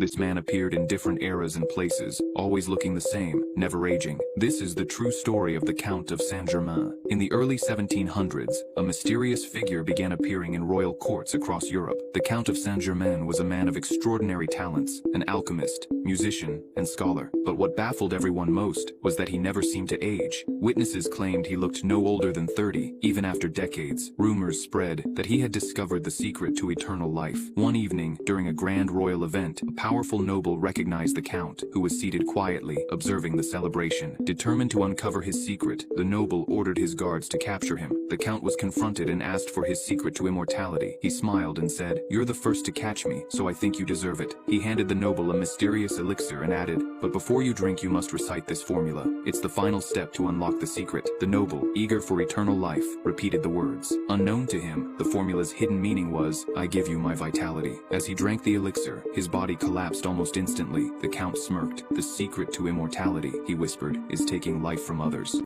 This man appeared in different eras and places, always looking the same, never aging. This is the true story of the Count of Saint-Germain. In the early 1700s, a mysterious figure began appearing in royal courts across Europe. The Count of Saint-Germain was a man of extraordinary talents, an alchemist, musician, and scholar. But what baffled everyone most was that he never seemed to age. Witnesses claimed he looked no older than 30, even after decades. Rumors spread that he had discovered the secret to eternal life. One evening, during a grand royal event, a powerful noble recognized the Count, who was seated quietly, observing the celebration. Determined to uncover his secret, the noble ordered his guards to capture him. The Count was confronted and asked for his secret to immortality. He smiled and said, "You're the first to catch me, so I think you deserve it." He handed the noble a mysterious elixir and added, "But before you drink you must recite this formula. It's the final step to unlock the secret." The noble, eager for eternal life, repeated the words. Unknown to him, the formula's hidden meaning was, "I give you my vitality." As he drank the elixir, his body collapsed almost instantly. The Count smirked. "The secret to immortality," he whispered, "is taking life from others."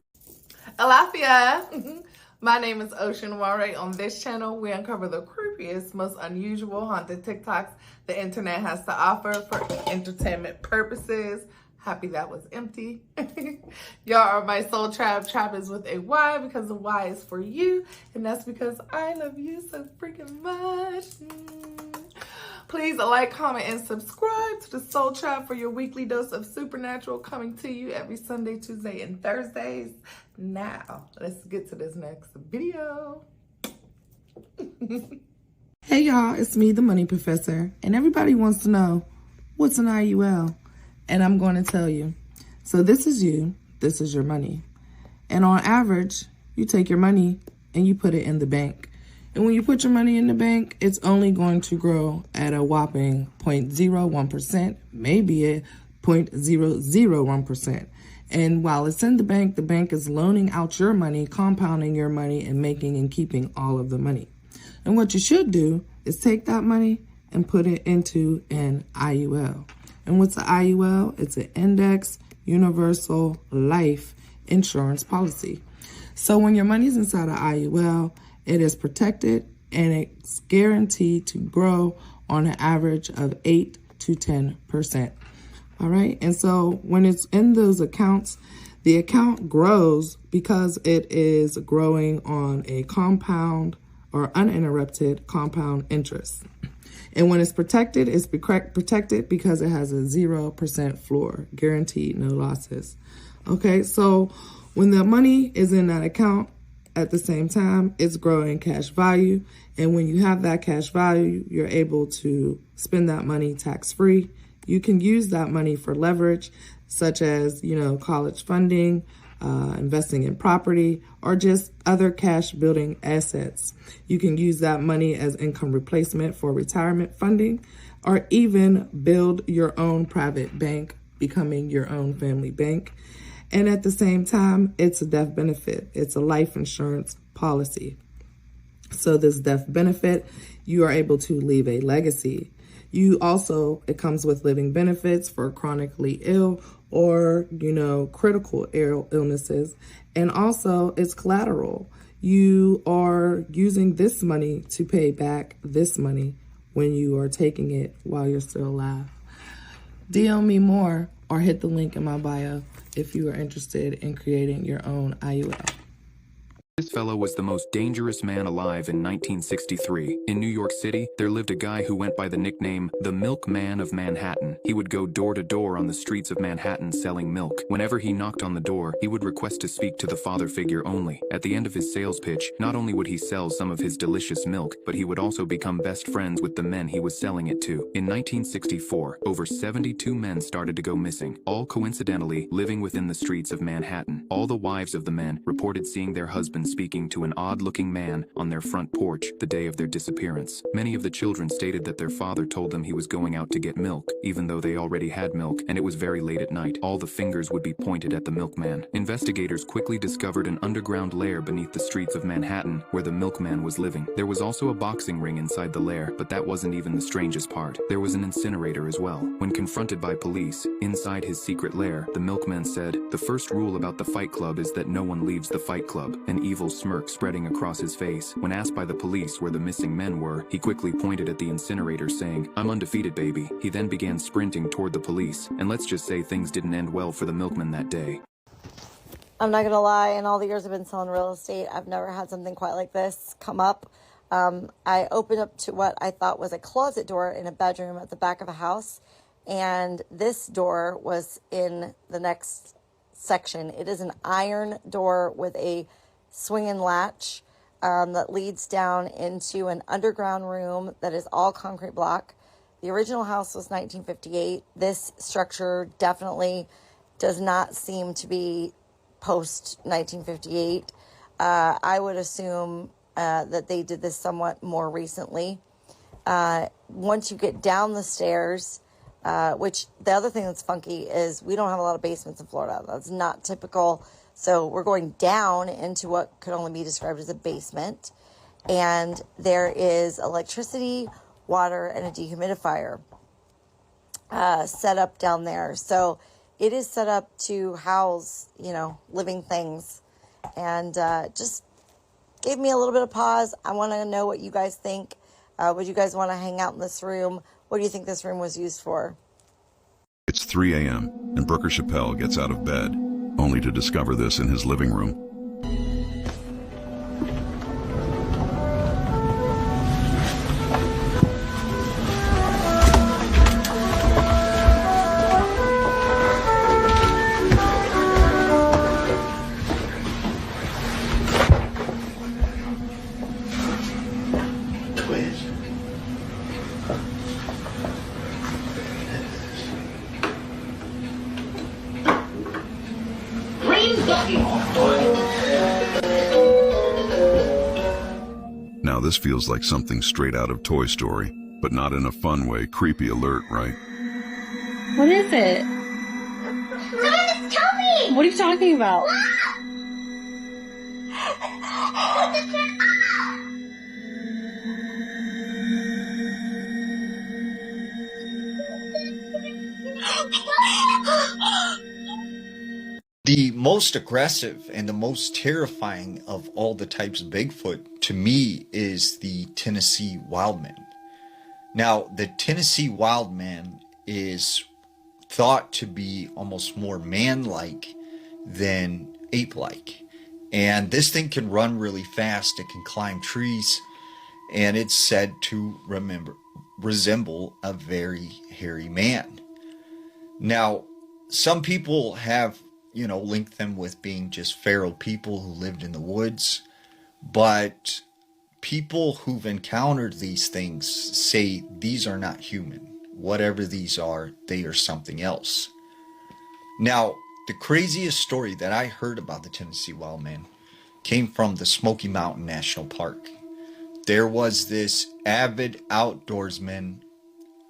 Alisha. My name is Oshun. On this channel, we uncover the creepiest, most unusual haunted TikToks the internet has to offer for entertainment purposes. Happy that was empty. Y'all are my soul tribe. Tribe is with a Y because the Y is for you. And that's because I love you so freaking much. Please like, comment, and subscribe to the Soul Tribe for your weekly dose of supernatural, coming to you every Sunday, Tuesday, and Thursdays. Now, let's get to this next video. Hey y'all, it's me, the Money Professor, and everybody wants to know, what's an IUL? And I'm going to tell you. So this is you, this is your money. And on average, you take your money and you put it in the bank. And when you put your money in the bank, it's only going to grow at a whopping 0.01%, maybe a 0.001%. And while it's in the bank is loaning out your money, compounding your money, and making and keeping all of the money. And what you should do is take that money and put it into an IUL. And what's an IUL? It's an Index Universal Life Insurance Policy. So when your money's inside an IUL, it is protected and it's guaranteed to grow on an average of 8 to 10%. All right. And so when it's in those accounts, the account grows because it is growing on a compound or uninterrupted compound interest. And when it's protected, it's protected because it has a 0% floor, guaranteed, no losses. Okay. So when the money is in that account, at the same time, it's growing cash value. And when you have that cash value, you're able to spend that money tax-free. You can use that money for leverage, such as, college funding, investing in property, or just other cash building assets. You can use that money as income replacement for retirement funding, or even build your own private bank, becoming your own family bank. And at the same time, it's a death benefit. It's a life insurance policy. So this death benefit, you are able to leave a legacy. It comes with living benefits for chronically ill or, critical illnesses. And also it's collateral. You are using this money to pay back this money when you are taking it while you're still alive. DM me more or hit the link in my bio if you are interested in creating your own IUL. This fellow was the most dangerous man alive in 1963. In New York City, there lived a guy who went by the nickname the Milkman of Manhattan. He would go door to door on the streets of Manhattan selling milk. Whenever he knocked on the door, he would request to speak to the father figure only. At the end of his sales pitch, not only would he sell some of his delicious milk, but he would also become best friends with the men he was selling it to. In 1964, over 72 men started to go missing, all coincidentally living within the streets of Manhattan. All the wives of the men reported seeing their husbands speaking to an odd-looking man on their front porch the day of their disappearance. Many of the children stated that their father told them he was going out to get milk, even though they already had milk, and it was very late at night. All the fingers would be pointed at the milkman. Investigators quickly discovered an underground lair beneath the streets of Manhattan where the milkman was living. There was also a boxing ring inside the lair, but that wasn't even the strangest part. There was an incinerator as well. When confronted by police, inside his secret lair, the milkman said, "The first rule about the Fight Club is that no one leaves the Fight Club," and evil smirk spreading across his face. When asked by the police where the missing men were, he quickly pointed at the incinerator saying, "I'm undefeated, baby." He then began sprinting toward the police, and let's just say things didn't end well for the milkman that day. I'm not going to lie, in all the years I've been selling real estate, I've never had something quite like this come up. I opened up to what I thought was a closet door in a bedroom at the back of a house, and this door was in the next section. It is an iron door with a swinging latch that leads down into an underground room that is all concrete block. The original house was 1958. This structure definitely does not seem to be post 1958. I would assume that they did this somewhat more recently. Once you get down the stairs, which the other thing that's funky is we don't have a lot of basements in Florida. That's not typical. So we're going down into what could only be described as a basement. And there is electricity, water, and a dehumidifier set up down there. So it is set up to house, living things. And just gave me a little bit of pause. I want to know what you guys think. Would you guys want to hang out in this room? What do you think this room was used for? It's 3 a.m. and Brooker Chappelle gets out of bed, only to discover this in his living room. Now this feels like something straight out of Toy Story, but not in a fun way. Creepy alert, right? What is it? Someone just tell me! What are you talking about? The most aggressive and the most terrifying of all the types of Bigfoot to me is the Tennessee Wildman. Now, the Tennessee Wildman is thought to be almost more man-like than ape-like. And this thing can run really fast, it can climb trees, and it's said to resemble a very hairy man. Now, some people have linked them with being just feral people who lived in the woods. But people who've encountered these things say these are not human. Whatever these are, they are something else. Now, the craziest story that I heard about the Tennessee Wildman came from the Smoky Mountain National Park. There was this avid outdoorsman,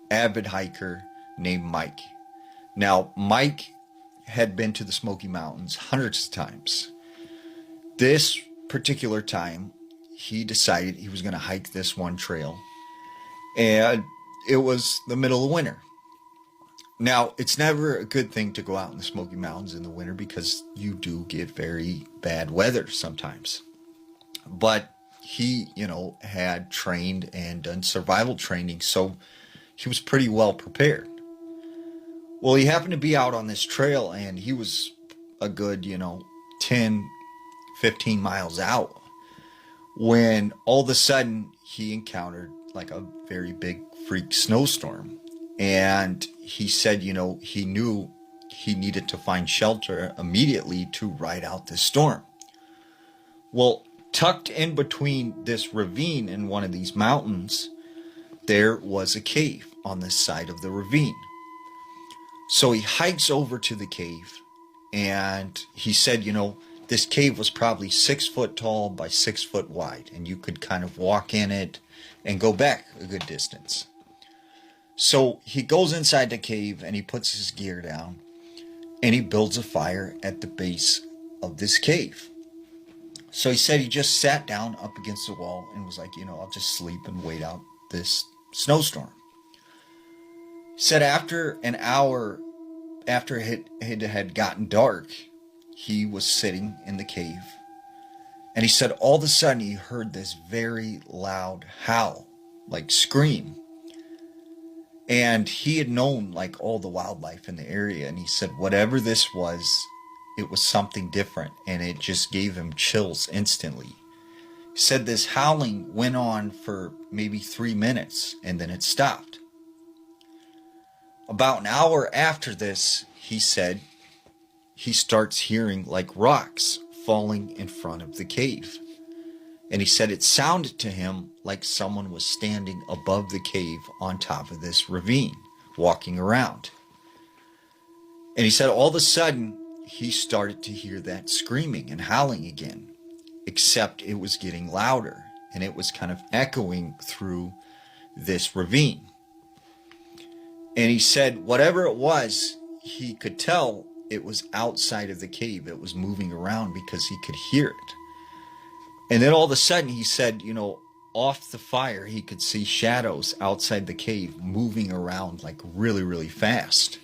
avid hiker named Mike. Now, Mike had been to the Smoky Mountains hundreds of times. This particular time, he decided he was going to hike this one trail, and it was the middle of winter. Now, it's never a good thing to go out in the Smoky Mountains in the winter because you do get very bad weather sometimes. But he, had trained and done survival training, so he was pretty well prepared. Well, he happened to be out on this trail, and he was a good, 10, 15 miles out, when all of a sudden he encountered like a very big freak snowstorm. And he said, he knew he needed to find shelter immediately to ride out this storm. Well, tucked in between this ravine and one of these mountains, there was a cave on the side of the ravine. So he hikes over to the cave, and he said, this cave was probably 6 foot tall by 6 foot wide, and you could kind of walk in it and go back a good distance. So he goes inside the cave, and he puts his gear down, and he builds a fire at the base of this cave. So he said he just sat down up against the wall and was like, I'll just sleep and wait out this snowstorm. He said after an hour after it had gotten dark, he was sitting in the cave, And he said all of a sudden he heard this very loud howl, like scream. And he had known like all the wildlife in the area. And he said whatever this was, it was something different. And it just gave him chills instantly. He said this howling went on for maybe 3 minutes and then it stopped. About an hour after this, he said he starts hearing like rocks falling in front of the cave. And he said it sounded to him like someone was standing above the cave on top of this ravine, walking around. And he said all of a sudden, he started to hear that screaming and howling again, except it was getting louder and it was kind of echoing through this ravine. And he said whatever it was, he could tell it was outside of the cave. It was moving around because he could hear it. And then all of a sudden he said, off the fire, he could see shadows outside the cave moving around like really, really fast.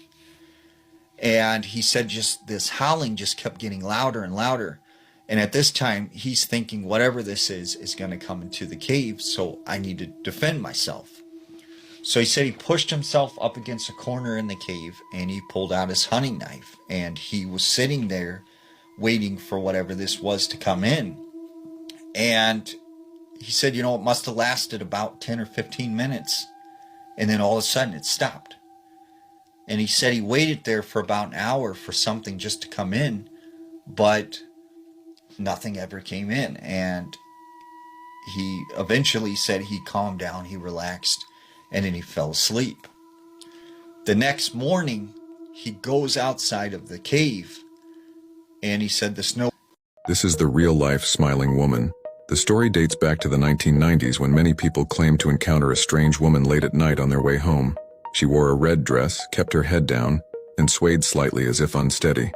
And he said just this howling just kept getting louder and louder. And at this time, he's thinking whatever this is going to come into the cave, so I need to defend myself. So he said he pushed himself up against a corner in the cave and he pulled out his hunting knife. And he was sitting there waiting for whatever this was to come in. And he said, it must have lasted about 10 or 15 minutes. And then all of a sudden it stopped. And he said he waited there for about an hour for something just to come in, but nothing ever came in. And he eventually said he calmed down, he relaxed, and then he fell asleep. The next morning, he goes outside of the cave, and he said the snow... This is the real-life smiling woman. The story dates back to the 1990s when many people claimed to encounter a strange woman late at night on their way home. She wore a red dress, kept her head down, and swayed slightly as if unsteady.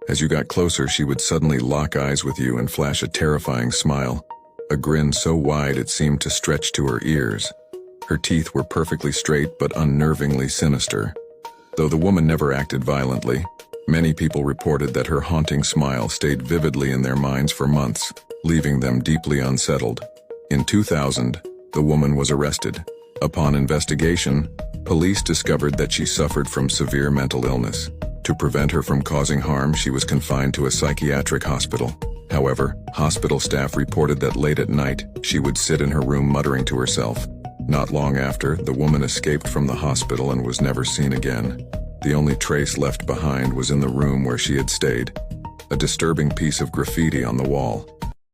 As you got closer, she would suddenly lock eyes with you and flash a terrifying smile, a grin so wide it seemed to stretch to her ears. Her teeth were perfectly straight but unnervingly sinister. Though the woman never acted violently, many people reported that her haunting smile stayed vividly in their minds for months, leaving them deeply unsettled. In 2000, the woman was arrested. Upon investigation, police discovered that she suffered from severe mental illness. To prevent her from causing harm, she was confined to a psychiatric hospital. However, hospital staff reported that late at night, she would sit in her room muttering to herself. Not long after, the woman escaped from the hospital and was never seen again. The only trace left behind was in the room where she had stayed, a disturbing piece of graffiti on the wall.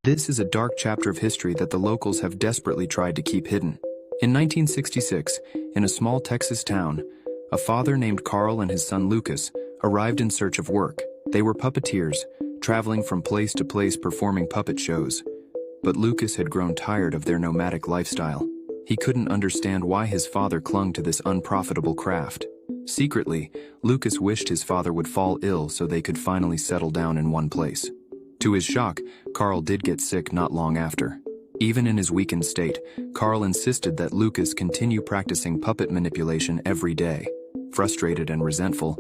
This is a dark chapter of history that the locals have desperately tried to keep hidden. In 1966, in a small Texas town, a father named Carl and his son Lucas arrived in search of work. They were puppeteers, traveling from place to place performing puppet shows. But Lucas had grown tired of their nomadic lifestyle. He couldn't understand why his father clung to this unprofitable craft. Secretly, Lucas wished his father would fall ill so they could finally settle down in one place. To his shock, Carl did get sick not long after. Even in his weakened state, Carl insisted that Lucas continue practicing puppet manipulation every day. Frustrated and resentful,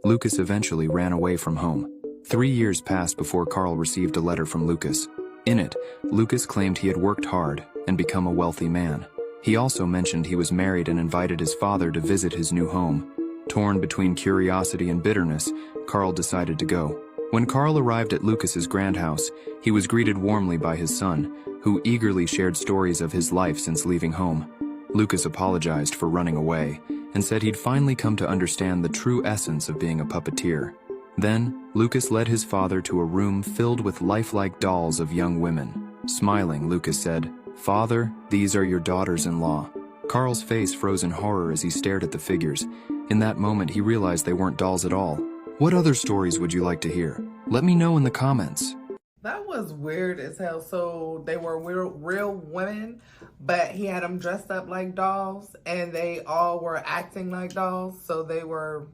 Lucas eventually ran away from home. 3 years passed before Carl received a letter from Lucas. In it, Lucas claimed he had worked hard and become a wealthy man. He also mentioned he was married and invited his father to visit his new home. Torn between curiosity and bitterness, Carl decided to go. When Carl arrived at Lucas's grand house, he was greeted warmly by his son, who eagerly shared stories of his life since leaving home. Lucas apologized for running away and said he'd finally come to understand the true essence of being a puppeteer. Then, Lucas led his father to a room filled with lifelike dolls of young women. Smiling, Lucas said, "Father, these are your daughters-in-law." Carl's face froze in horror as he stared at the figures. In that moment, he realized they weren't dolls at all. What other stories would you like to hear? Let me know in the comments. That was weird as hell. So they were real women, but he had them dressed up like dolls, and they all were acting like dolls, so they were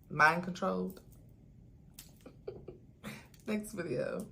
mind controlled. Next video.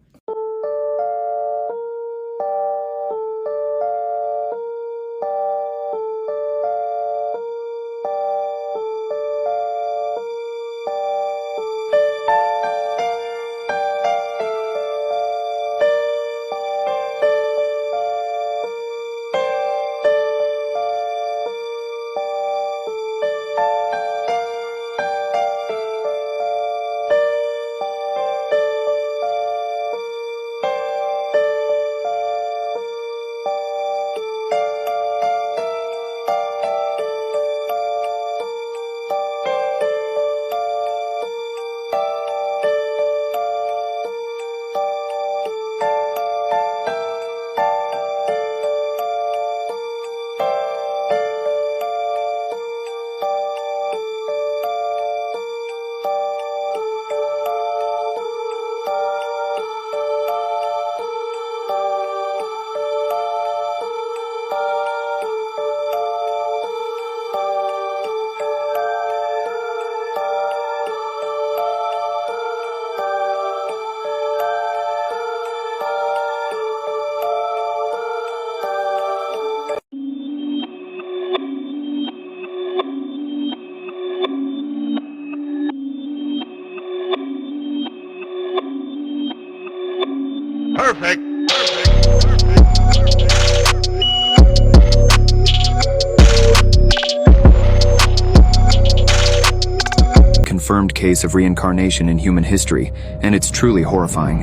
case of reincarnation in human history, and it's truly horrifying.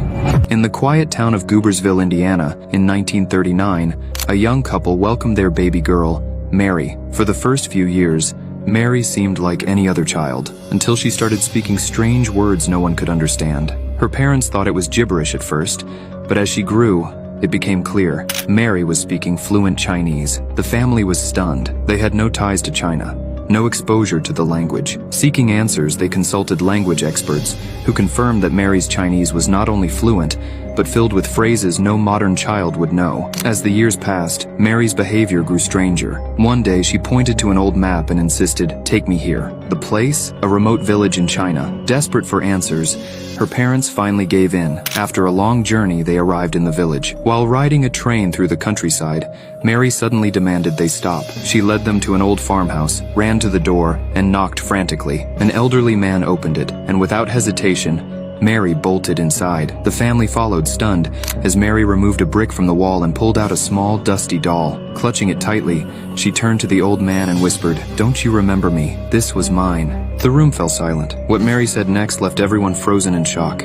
In the quiet town of Goobersville, Indiana, in 1939, a young couple welcomed their baby girl, Mary. For the first few years, Mary seemed like any other child, until she started speaking strange words no one could understand. Her parents thought it was gibberish at first, but as she grew, it became clear. Mary was speaking fluent Chinese. The family was stunned. They had no ties to China, no exposure to the language. Seeking answers, they consulted language experts, who confirmed that Mary's Chinese was not only fluent, but filled with phrases no modern child would know. As the years passed, Mary's behavior grew stranger. One day, she pointed to an old map and insisted, "Take me here." The place? A remote village in China. Desperate for answers, her parents finally gave in. After a long journey, they arrived in the village. While riding a train through the countryside, Mary suddenly demanded they stop. She led them to an old farmhouse, ran to the door, and knocked frantically. An elderly man opened it, and without hesitation, Mary bolted inside. The family followed, stunned, as Mary removed a brick from the wall and pulled out a small, dusty doll. Clutching it tightly, she turned to the old man and whispered, "Don't you remember me? This was mine." The room fell silent. What Mary said next left everyone frozen in shock.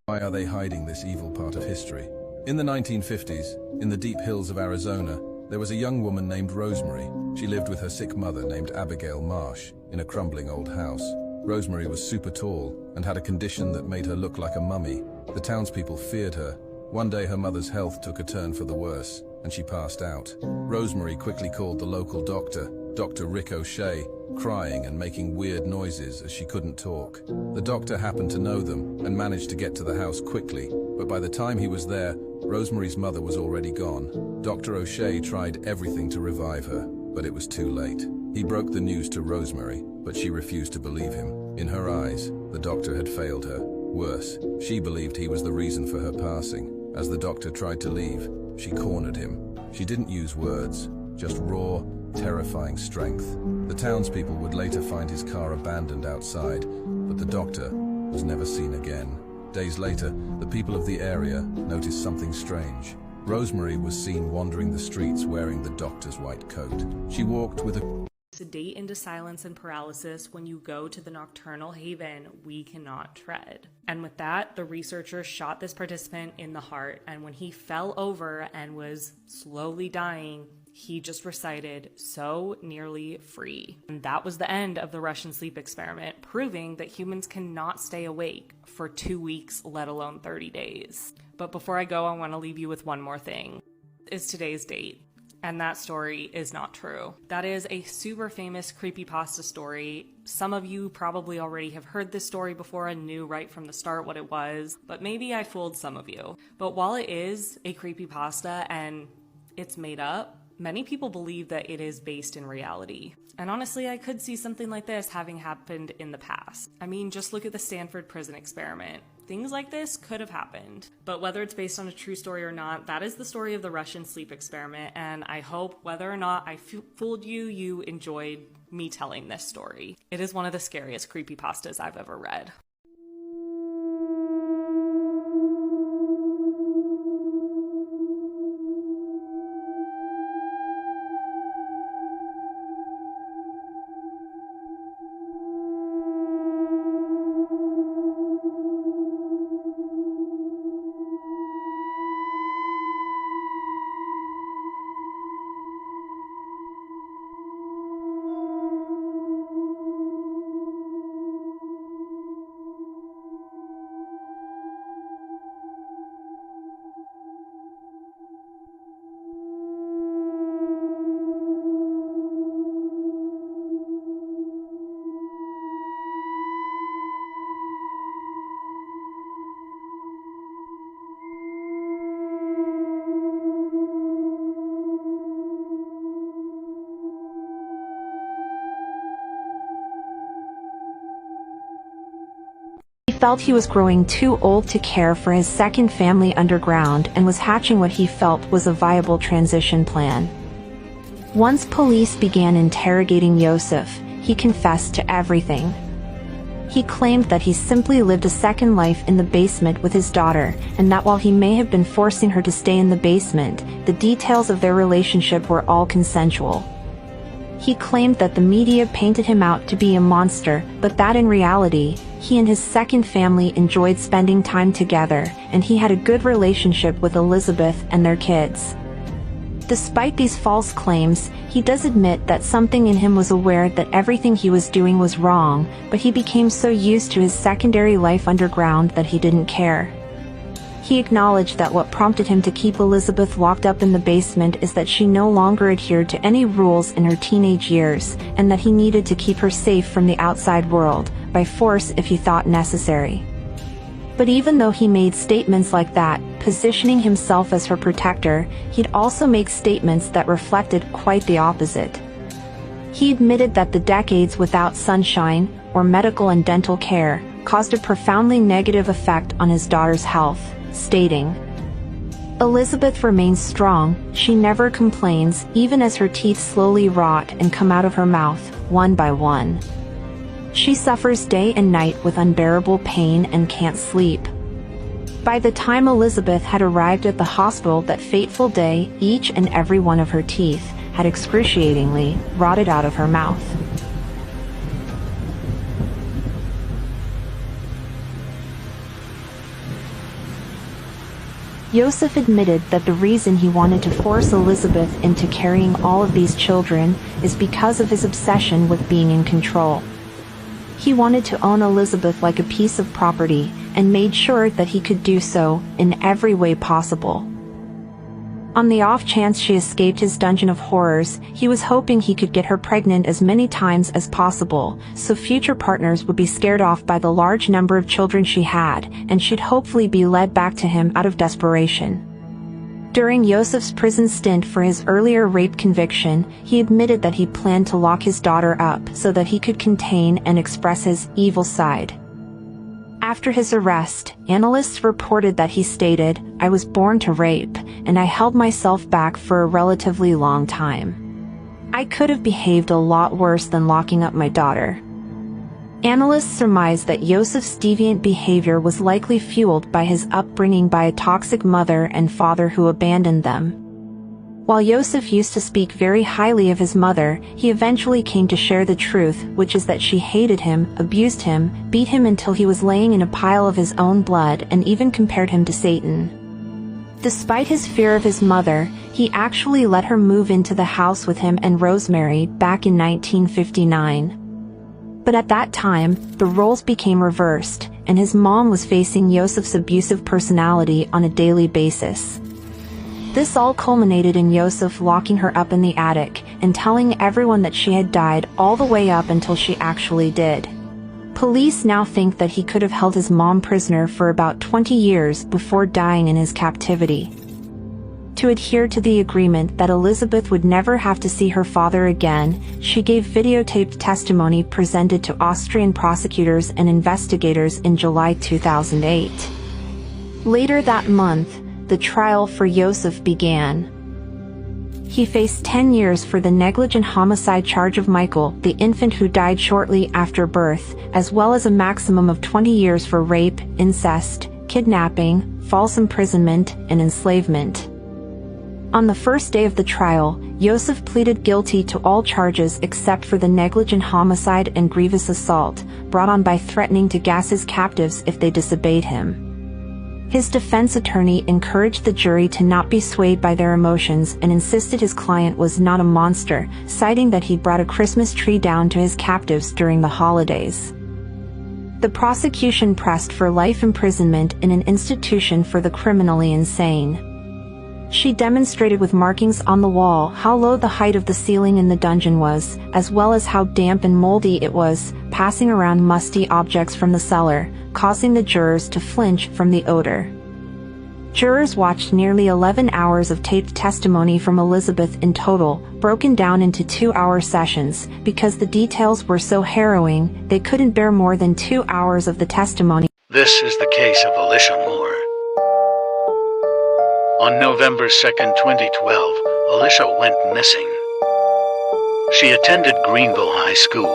Why are they hiding this evil part of history? In the 1950s, in the deep hills of Arizona, there was a young woman named Rosemary. She lived with her sick mother named Abigail Marsh in a crumbling old house. Rosemary was super tall and had a condition that made her look like a mummy. The townspeople feared her. One day her mother's health took a turn for the worse, and she passed out. Rosemary quickly called the local doctor, Dr. Rick O'Shea, crying and making weird noises as she couldn't talk. The doctor happened to know them and managed to get to the house quickly, but by the time he was there, Rosemary's mother was already gone. Dr. O'Shea tried everything to revive her, but it was too late. He broke the news to Rosemary, but she refused to believe him. In her eyes, the doctor had failed her. Worse, she believed he was the reason for her passing. As the doctor tried to leave, she cornered him. She didn't use words, just raw, terrifying strength. The townspeople would later find his car abandoned outside, but the doctor was never seen again. Days later, the people of the area noticed something strange. Rosemary was seen wandering the streets wearing the doctor's white coat. She walked with a sedate into silence and paralysis. When you go to the nocturnal haven we cannot tread. And with that, the researchers shot this participant in the heart, and when he fell over and was slowly dying, he just recited, "So nearly free." And that was the end of the Russian sleep experiment, proving that humans cannot stay awake for 2 weeks, let alone 30 days. But before I go, I want to leave you with one more thing. Is today's date. And that story is not true. That is a super famous creepypasta story. Some of you probably already have heard this story before and knew right from the start what it was, but maybe I fooled some of you. But while it is a creepypasta and it's made up, many people believe that it is based in reality. And honestly, I could see something like this having happened in the past. I mean, just look at the Stanford prison experiment. Things like this could have happened. But whether it's based on a true story or not, that is the story of the Russian sleep experiment. And I hope whether or not I fooled you, you enjoyed me telling this story. It is one of the scariest creepypastas I've ever read. He felt he was growing too old to care for his second family underground and was hatching what he felt was a viable transition plan. Once police began interrogating Yosef, he confessed to everything. He claimed that he simply lived a second life in the basement with his daughter, and that while he may have been forcing her to stay in the basement, the details of their relationship were all consensual. He claimed that the media painted him out to be a monster, but that in reality, he and his second family enjoyed spending time together, and he had a good relationship with Elizabeth and their kids. Despite these false claims, he does admit that something in him was aware that everything he was doing was wrong, but he became so used to his secondary life underground that he didn't care. He acknowledged that what prompted him to keep Elizabeth locked up in the basement is that she no longer adhered to any rules in her teenage years, and that he needed to keep her safe from the outside world, by force if he thought necessary. But even though he made statements like that, positioning himself as her protector, he'd also make statements that reflected quite the opposite. He admitted that the decades without sunshine, or medical and dental care, caused a profoundly negative effect on his daughter's health, stating, "Elizabeth remains strong, she never complains, even as her teeth slowly rot and come out of her mouth, one by one. She suffers day and night with unbearable pain and can't sleep." By the time Elizabeth had arrived at the hospital that fateful day, each and every one of her teeth had excruciatingly rotted out of her mouth. Yosef admitted that the reason he wanted to force Elizabeth into carrying all of these children is because of his obsession with being in control. He wanted to own Elizabeth like a piece of property, and made sure that he could do so in every way possible. On the off chance she escaped his dungeon of horrors, he was hoping he could get her pregnant as many times as possible, so future partners would be scared off by the large number of children she had, and she'd hopefully be led back to him out of desperation. During Yosef's prison stint for his earlier rape conviction, he admitted that he planned to lock his daughter up so that he could contain and express his evil side. After his arrest, analysts reported that he stated, "I was born to rape, and I held myself back for a relatively long time. I could have behaved a lot worse than locking up my daughter." Analysts surmised that Yosef's deviant behavior was likely fueled by his upbringing by a toxic mother and father who abandoned them. While Yosef used to speak very highly of his mother, he eventually came to share the truth, which is that she hated him, abused him, beat him until he was laying in a pile of his own blood, and even compared him to Satan. Despite his fear of his mother, he actually let her move into the house with him and Rosemary back in 1959. But at that time, the roles became reversed, and his mom was facing Yosef's abusive personality on a daily basis. This all culminated in Yosef locking her up in the attic and telling everyone that she had died all the way up until she actually did. Police now think that he could have held his mom prisoner for about 20 years before dying in his captivity. To adhere to the agreement that Elizabeth would never have to see her father again, she gave videotaped testimony presented to Austrian prosecutors and investigators in July 2008. Later that month, the trial for Yosef began. He faced 10 years for the negligent homicide charge of Michael, the infant who died shortly after birth, as well as a maximum of 20 years for rape, incest, kidnapping, false imprisonment, and enslavement. On the first day of the trial, Yosef pleaded guilty to all charges except for the negligent homicide and grievous assault, brought on by threatening to gas his captives if they disobeyed him. His defense attorney encouraged the jury to not be swayed by their emotions and insisted his client was not a monster, citing that he brought a Christmas tree down to his captives during the holidays. The prosecution pressed for life imprisonment in an institution for the criminally insane. She demonstrated with markings on the wall how low the height of the ceiling in the dungeon was, as well as how damp and moldy it was, passing around musty objects from the cellar, causing the jurors to flinch from the odor. Jurors watched nearly 11 hours of taped testimony from Elizabeth in total, broken down into 2-hour sessions. Because the details were so harrowing, they couldn't bear more than 2 hours of the testimony. This is the case of Alisha Moore. On November 2nd, 2012, Alisha went missing. She attended Greenville High School.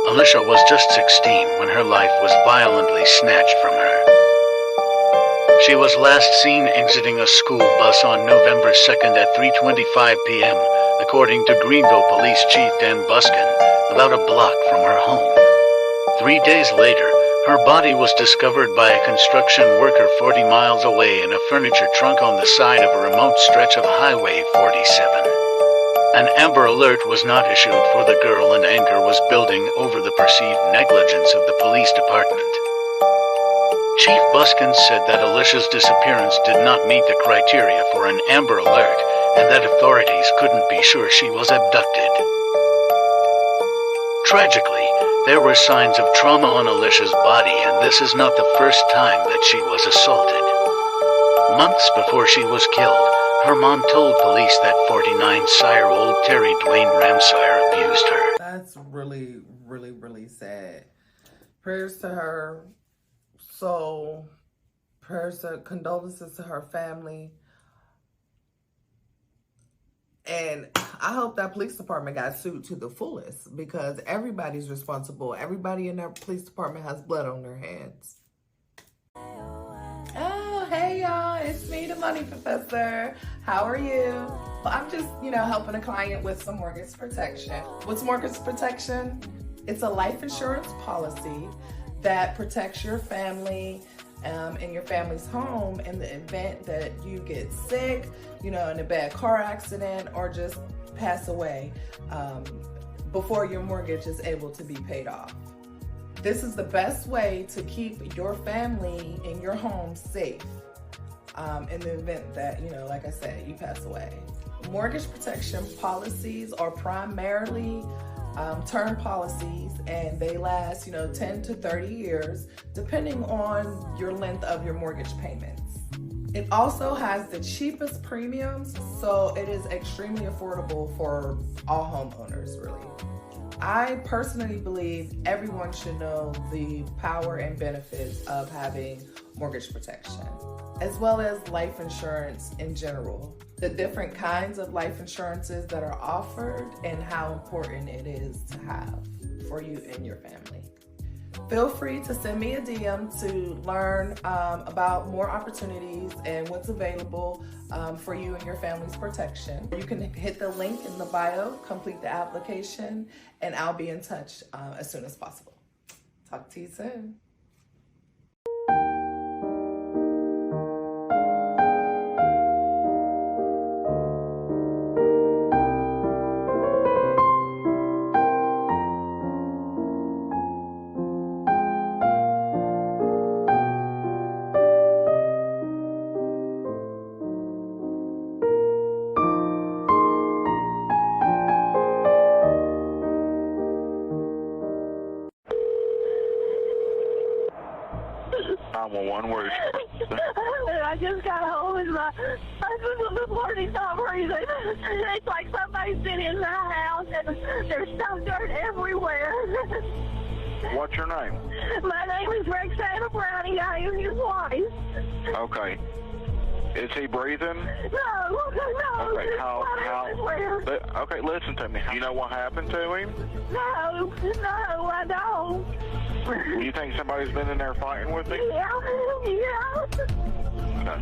Alisha was just 16 when her life was violently snatched from her. She was last seen exiting a school bus on November 2nd at 3:25 p.m., according to Greenville Police Chief Dan Buskin, about a block from her home. 3 days later, her body was discovered by a construction worker 40 miles away in a furniture trunk on the side of a remote stretch of Highway 47. An Amber Alert was not issued for the girl, and anger was building over the perceived negligence of the police department. Chief Buskin said that Alisha's disappearance did not meet the criteria for an Amber Alert, and that authorities couldn't be sure she was abducted. Tragically, there were signs of trauma on Alisha's body, and this is not the first time that she was assaulted. Months before she was killed, her mom told police that 49-year-old Terry Dwayne Ramsire abused her. That's really, really, really sad. Prayers to her soul, condolences to her family. And I hope that police department got sued to the fullest, because everybody's responsible. Everybody in that police department has blood on their hands. Oh, hey y'all, it's me, the Money Professor. How are you? Well, I'm just, helping a client with some mortgage protection. What's mortgage protection? It's a life insurance policy that protects your family and your family's home in the event that you get sick, in a bad car accident, or just pass away before your mortgage is able to be paid off. This is the best way to keep your family and your home safe in the event that, like I said, you pass away. Mortgage protection policies are primarily term policies, and they last, 10 to 30 years, depending on your length of your mortgage payments. It also has the cheapest premiums, so it is extremely affordable for all homeowners, really. I personally believe everyone should know the power and benefits of having mortgage protection, as well as life insurance in general. The different kinds of life insurances that are offered and how important it is to have for you and your family. Feel free to send me a DM to learn about more opportunities and what's available for you and your family's protection. You can hit the link in the bio, complete the application, and I'll be in touch as soon as possible. Talk to you soon. I just got home and my husband was reporting stop breathing. It's like somebody's been in the house and there's stuff dirt everywhere. What's your name? My name is Roxana Browning. I am his wife. Okay. Is he breathing? No. Okay, okay, listen to me. You know what happened to him? No, I don't. You think somebody's been in there fighting with him? Yeah. Okay.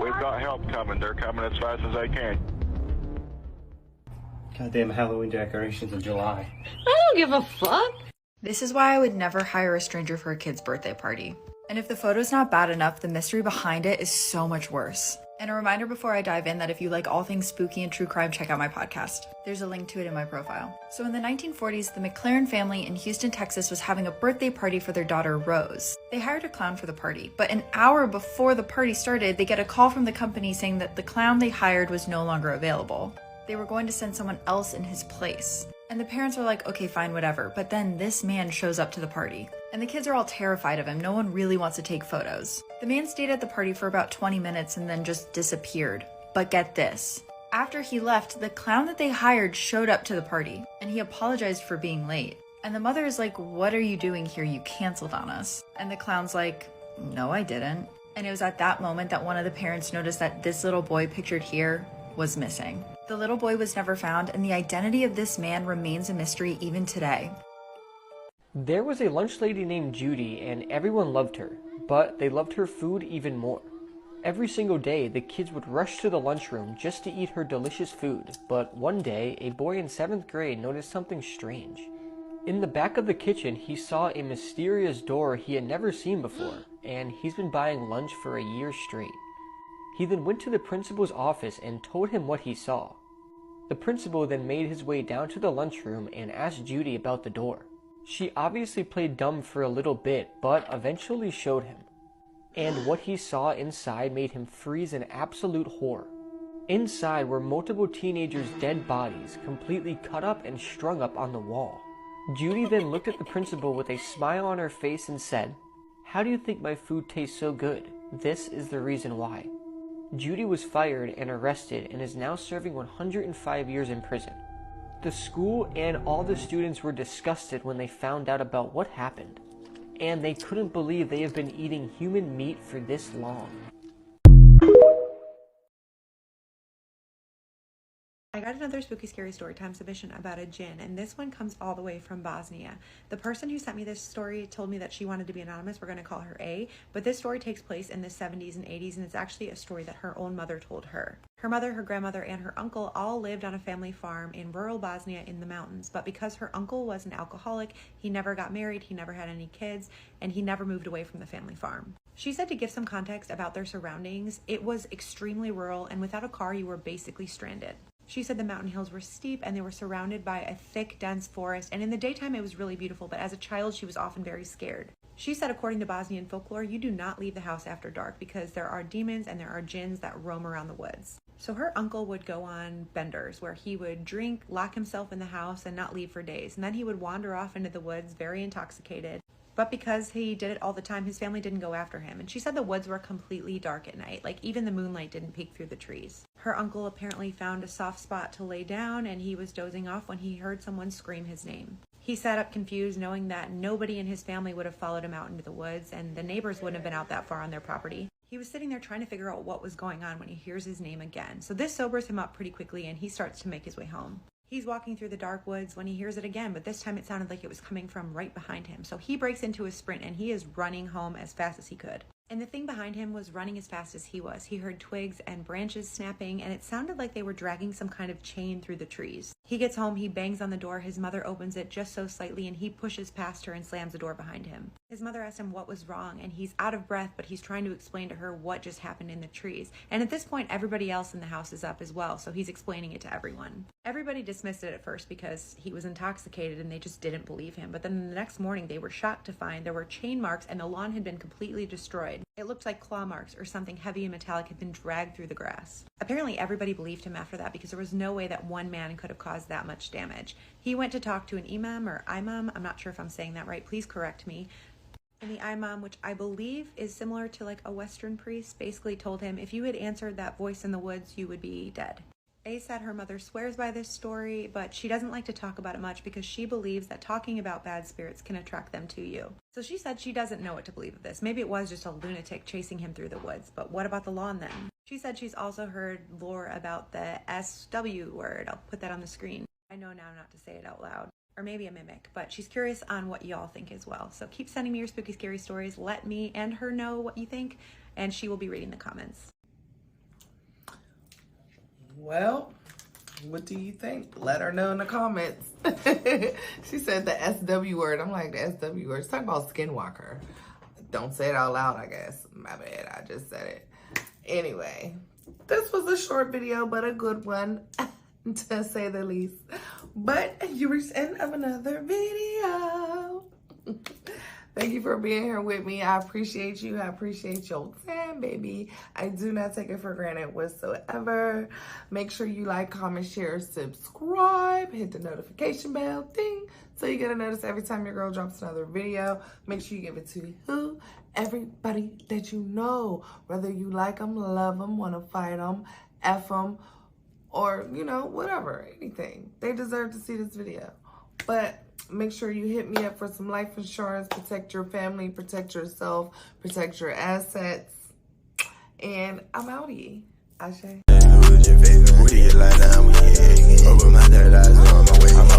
We've got help coming. They're coming as fast as they can. Goddamn Halloween decorations in July. I don't give a fuck. This is why I would never hire a stranger for a kid's birthday party. And if the photo's not bad enough, the mystery behind it is so much worse. And a reminder before I dive in that if you like all things spooky and true crime, check out my podcast. There's a link to it in my profile. So in the 1940s, the McLaren family in Houston, Texas was having a birthday party for their daughter, Rose. They hired a clown for the party, but an hour before the party started, they get a call from the company saying that the clown they hired was no longer available. They were going to send someone else in his place. And the parents were like, okay, fine, whatever. But then this man shows up to the party. And the kids are all terrified of him. No one really wants to take photos. The man stayed at the party for about 20 minutes and then just disappeared. But get this. After he left, the clown that they hired showed up to the party. And he apologized for being late. And the mother is like, what are you doing here? You canceled on us. And the clown's like, no, I didn't. And it was at that moment that one of the parents noticed that this little boy pictured here was missing. The little boy was never found, and the identity of this man remains a mystery even today. There was a lunch lady named Judy, and everyone loved her, but they loved her food even more. Every single day, the kids would rush to the lunchroom just to eat her delicious food, but one day, a boy in 7th grade noticed something strange. In the back of the kitchen, he saw a mysterious door he had never seen before, and he's been buying lunch for a year straight. He then went to the principal's office and told him what he saw. The principal then made his way down to the lunchroom and asked Judy about the door. She obviously played dumb for a little bit, but eventually showed him. And what he saw inside made him freeze in absolute horror. Inside were multiple teenagers' dead bodies, completely cut up and strung up on the wall. Judy then looked at the principal with a smile on her face and said, "How do you think my food tastes so good? This is the reason why." Judy was fired and arrested and is now serving 105 years in prison. The school and all the students were disgusted when they found out about what happened, and they couldn't believe they have been eating human meat for this long. I got another spooky scary story time submission about a Jinn, and this one comes all the way from Bosnia. The person who sent me this story told me that she wanted to be anonymous. We're going to call her A, but this story takes place in the 70s and 80s, and it's actually a story that her own mother told her. Her mother, her grandmother, and her uncle all lived on a family farm in rural Bosnia in the mountains, but because her uncle was an alcoholic, he never got married, he never had any kids, and he never moved away from the family farm. She said to give some context about their surroundings, it was extremely rural, and without a car, you were basically stranded. She said the mountain hills were steep and they were surrounded by a thick, dense forest, and in the daytime it was really beautiful, but as a child she was often very scared. She said according to Bosnian folklore, you do not leave the house after dark because there are demons and there are jinns that roam around the woods. So her uncle would go on benders where he would drink, lock himself in the house, and not leave for days, and then he would wander off into the woods very intoxicated. But because he did it all the time, his family didn't go after him. And she said the woods were completely dark at night. Like even the moonlight didn't peek through the trees. Her uncle apparently found a soft spot to lay down, and he was dozing off when he heard someone scream his name. He sat up confused, knowing that nobody in his family would have followed him out into the woods, and the neighbors wouldn't have been out that far on their property. He was sitting there trying to figure out what was going on when he hears his name again. So this sobers him up pretty quickly, and he starts to make his way home. He's walking through the dark woods when he hears it again, but this time it sounded like it was coming from right behind him. So he breaks into a sprint and he is running home as fast as he could. And the thing behind him was running as fast as he was. He heard twigs and branches snapping, and it sounded like they were dragging some kind of chain through the trees. He gets home, he bangs on the door, his mother opens it just so slightly, and he pushes past her and slams the door behind him. His mother asked him what was wrong, and he's out of breath, but he's trying to explain to her what just happened in the trees. And at this point, everybody else in the house is up as well, so he's explaining it to everyone. Everybody dismissed it at first because he was intoxicated and they just didn't believe him. But then the next morning, they were shocked to find there were chain marks and the lawn had been completely destroyed. It looked like claw marks or something heavy and metallic had been dragged through the grass. Apparently everybody believed him after that because there was no way that one man could have caused that much damage. He went to talk to an imam or imam, I'm not sure if I'm saying that right, please correct me. And the imam, which I believe is similar to like a Western priest, basically told him if you had answered that voice in the woods, you would be dead. A said her mother swears by this story, but she doesn't like to talk about it much because she believes that talking about bad spirits can attract them to you. So she said she doesn't know what to believe of this. Maybe it was just a lunatic chasing him through the woods, but what about the lawn then? She said she's also heard lore about the SW word. I'll put that on the screen. I know now not to say it out loud. Or maybe a mimic, but she's curious on what y'all think as well. So keep sending me your spooky, scary stories. Let me and her know what you think, and she will be reading the comments. Well, what do you think? Let her know in the comments. She said the SW word. I'm like, the SW word. It's talking about skinwalker. Don't say it out loud, I guess. My bad, I just said it. Anyway, this was a short video, but a good one, to say the least. But you reached the end of another video. Thank you for being here with me. I appreciate you. I appreciate your time, baby. I do not take it for granted whatsoever. Make sure you like, comment, share, subscribe. Hit the notification bell, ding, so you get a notice every time your girl drops another video. Make sure you give it to everybody that you know. Whether you like them, love them, want to fight them, F them, or, you know, whatever, anything. They deserve to see this video. But make sure you hit me up for some life insurance. Protect your family, protect yourself, protect your assets. And I'm outie. Ashe. Over my third eyes, on my way. I'm